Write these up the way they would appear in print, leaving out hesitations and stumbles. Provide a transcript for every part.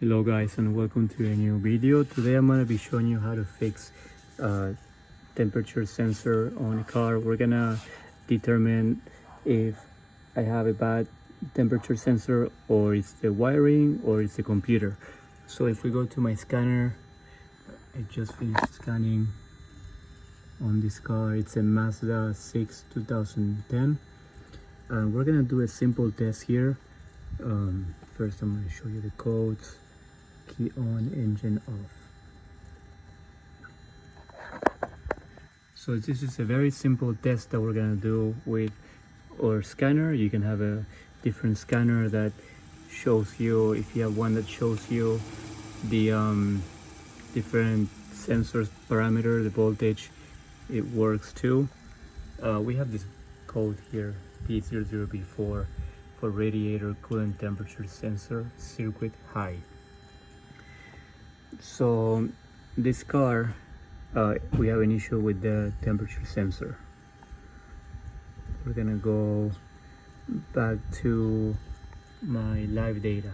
Hello guys, and welcome to a new video. Today I'm going to be showing you how to fix temperature sensor on a car. We're gonna determine if I have a bad temperature sensor, or it's the wiring, or it's the computer. So if we go to my scanner, I just finished scanning on this car. It's a Mazda 6 2010, and we're gonna do a simple test here. First I'm going to show you the codes. Key on, engine off. So this is a very simple test that we're gonna do with our scanner. You can have a different scanner that shows you, if you have one that shows you the different sensors parameter, the voltage, it works too. We have this code here, P00B4, for radiator coolant temperature sensor circuit high. So this car, we have an issue with the temperature sensor. We're gonna go back to my live data.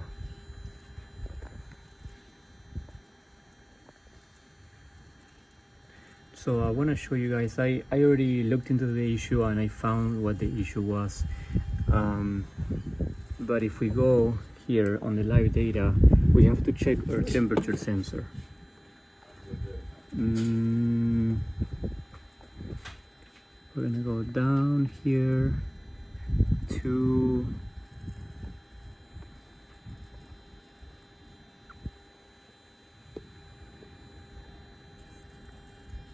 So I want to show you guys, I already looked into the issue and I found what the issue was. But if we go here on the live data, we have to check our temperature sensor. We're gonna go down here to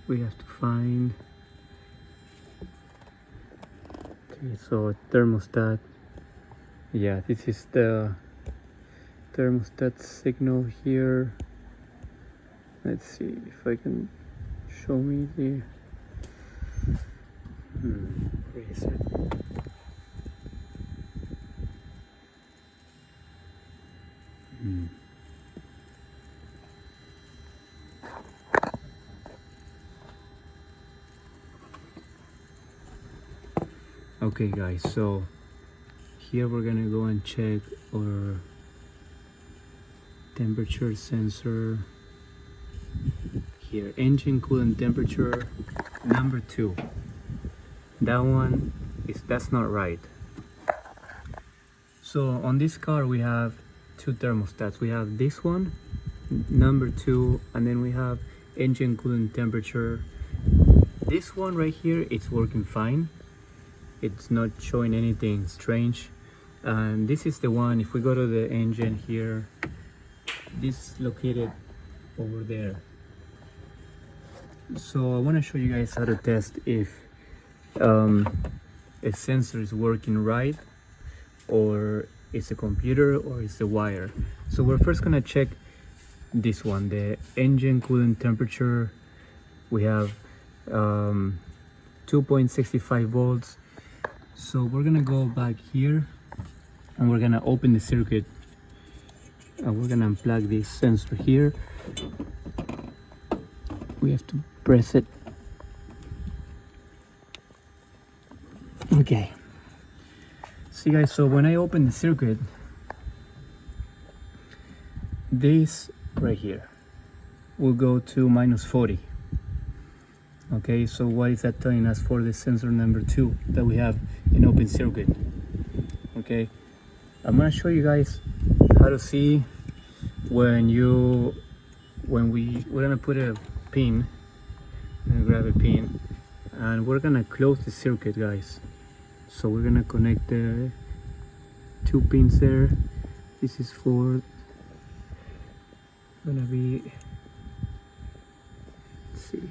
we have to find, okay, so thermostat. Yeah, this is the thermostat signal here. Let's see if I can show me the where is it? Okay guys, so here we're gonna go and check our temperature sensor. Here, engine coolant temperature number 2. That one that's not right. So on this car we have two thermostats. We have this one, number 2, and then we have engine coolant temperature. This one right here, it's working fine. It's not showing anything strange. And this is the one, if we go to the engine here, this is located over there. So I want to show you guys how to test if a sensor is working right, or it's a computer, or it's a wire. So we're first gonna check this one, the engine coolant temperature. We have 2.65 volts. So we're gonna go back here and we're gonna open the circuit, and we're gonna unplug this sensor here. We have to press it. Okay, see guys, so when I open the circuit, this right here will go to -40. Okay, so what is that telling us for the sensor number 2 that we have in open circuit? Okay, I'm gonna show you guys how to see when we're gonna put a pin. I'm gonna grab a pin and we're gonna close the circuit, guys. So we're gonna connect the 2 pins there. This is for gonna be, let's see,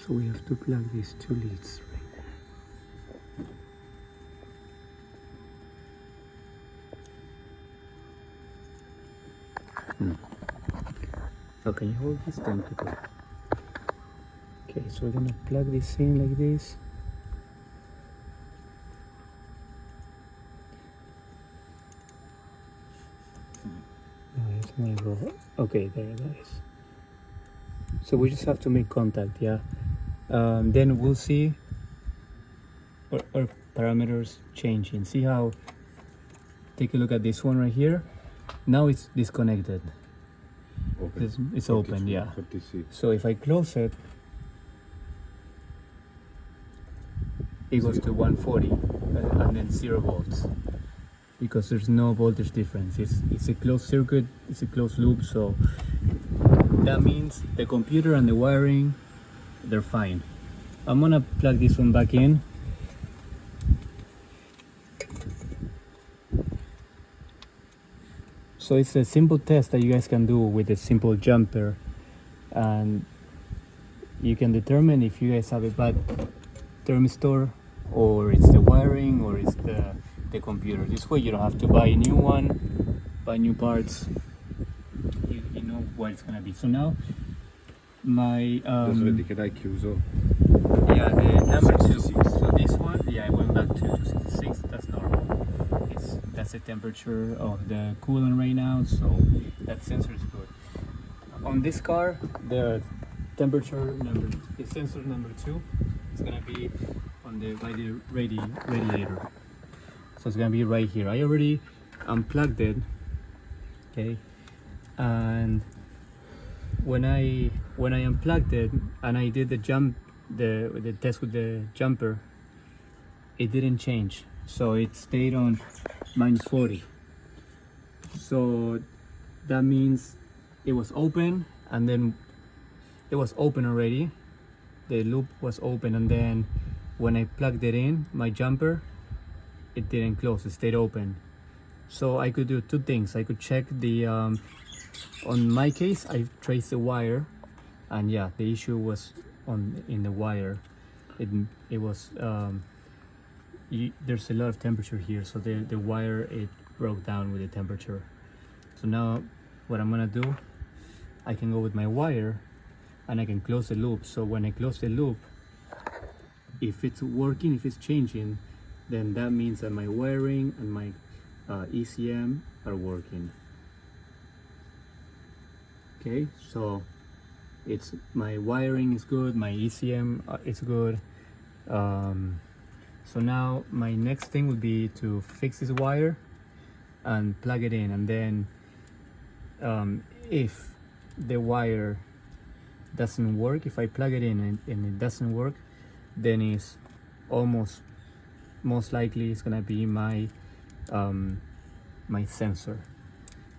so we have to plug these 2 leads right there. Oh, can you hold this down, people? Okay, so we're gonna plug this in like this. it's gonna go. Okay, there it is. So we just have to make contact, yeah. Then we'll see our parameters changing. See how? Take a look at this one right here. Now it's disconnected. Open. It's open, yeah. 36. So if I close it, it goes to 140 and then 0 volts, because there's no voltage difference. It's a closed circuit, it's a closed loop, so that means the computer and the wiring, they're fine. I'm gonna plug this one back in. So it's a simple test that you guys can do with a simple jumper, and you can determine if you guys have a bad thermistor, or it's the wiring, or it's the computer. This way you don't have to buy a new one, buy new parts. You know what it's gonna be. So now my Adesso vedi che dai chiuso. yeah, the number 2. So this one, yeah, I went back to 266. That's normal. That's the temperature of the coolant right now, so that sensor is good. On this car, the sensor number 2 is gonna be by the radiator. So it's gonna be right here. I already unplugged it, okay, and when I unplugged it and I did the test with the jumper, it didn't change, so it stayed on -40. So that means it was open, and then it was open already. The loop was open, and then when I plugged it in, my jumper, it didn't close, it stayed open. So I could do 2 things. I could check the on my case, I traced the wire, and yeah, the issue was in the wire. It was there's a lot of temperature here, so the wire, it broke down with the temperature. So now what I'm gonna do, I can go with my wire and I can close the loop. So when I close the loop, if it's working, if it's changing, then that means that my wiring and my ECM are working. Okay, so it's my wiring is good, my ECM is good. So now my next thing would be to fix this wire and plug it in, and then if the wire doesn't work, if I plug it in and it doesn't work, then it's most likely it's gonna be my my sensor,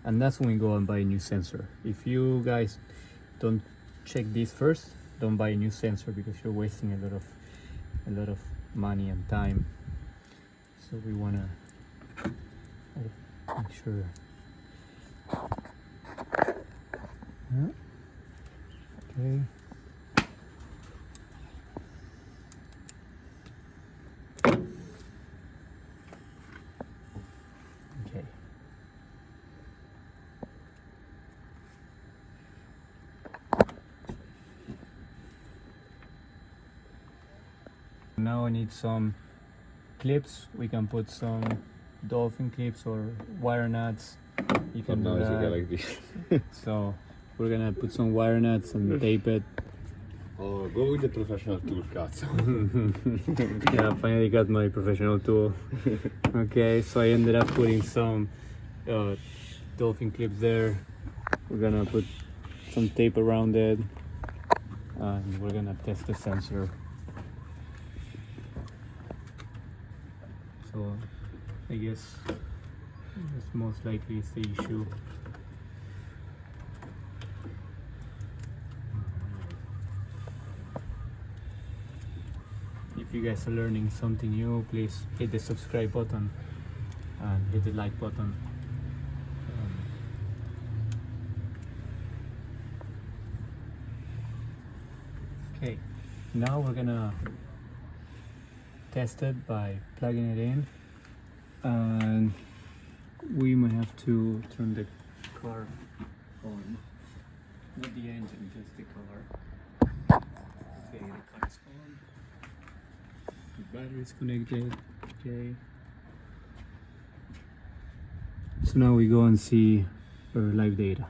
and that's when we go and buy a new sensor. If you guys don't check this first, don't buy a new sensor, because you're wasting a lot of money and time. So we want to make sure. Yeah. Okay. Okay. Now I need some clips. We can put some dolphin clips or wire nuts. You can do that. Like this. So we're gonna put some wire nuts and tape it. Oh, go with the professional tool, cazzo. Yeah, I finally got my professional tool. Okay, so I ended up putting some dolphin clips there. We're gonna put some tape around it, and we're gonna test the sensor. So I guess that's most likely is the issue. If you guys are learning something new, please hit the subscribe button and hit the like button. Okay, now we're gonna test it by plugging it in, and we might have to turn the car on, not the engine, just the car. Okay, the car is on. The battery is connected. Okay. So now we go and see or live data.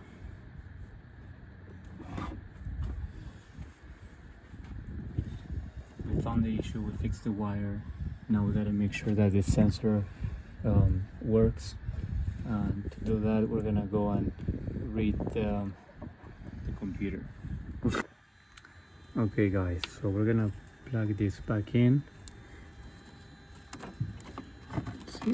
We found the issue, we fixed the wire. Now we gotta make sure that the sensor works. And to do that, we're gonna go and read the computer. Okay guys, so we're gonna plug this back in. Let's see.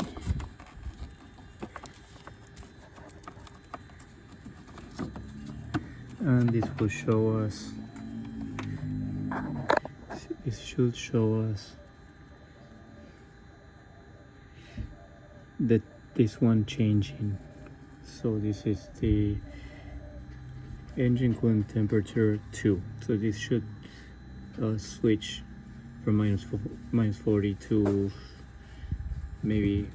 And this will show us, it should show us that this one changing. So this is the engine coolant temperature 2. So this should switch from minus 40 to maybe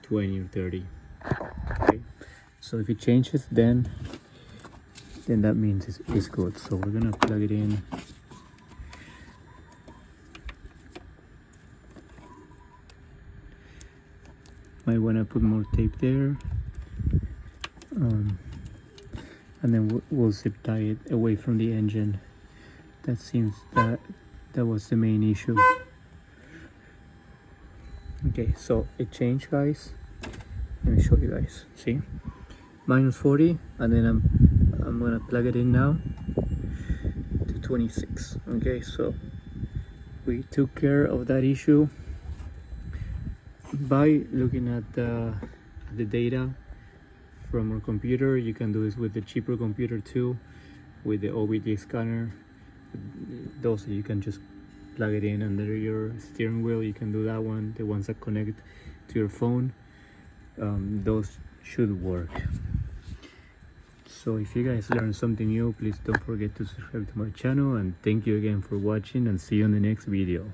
20 or 30. Okay. So if it changes, then that means it's good. So we're gonna plug it in. Might wanna put more tape there. And then we'll zip tie it away from the engine. That seems that was the main issue. Okay, so it changed, guys. Let me show you guys. See, minus 40, and then I'm gonna plug it in now to 26. Okay, so we took care of that issue by looking at the data from our computer. You can do this with the cheaper computer too, with the OBD scanner. Those you can just plug it in under your steering wheel. You can do that one. The ones that connect to your phone, those should work. So if you guys learned something new, please don't forget to subscribe to my channel, and thank you again for watching, and see you in the next video.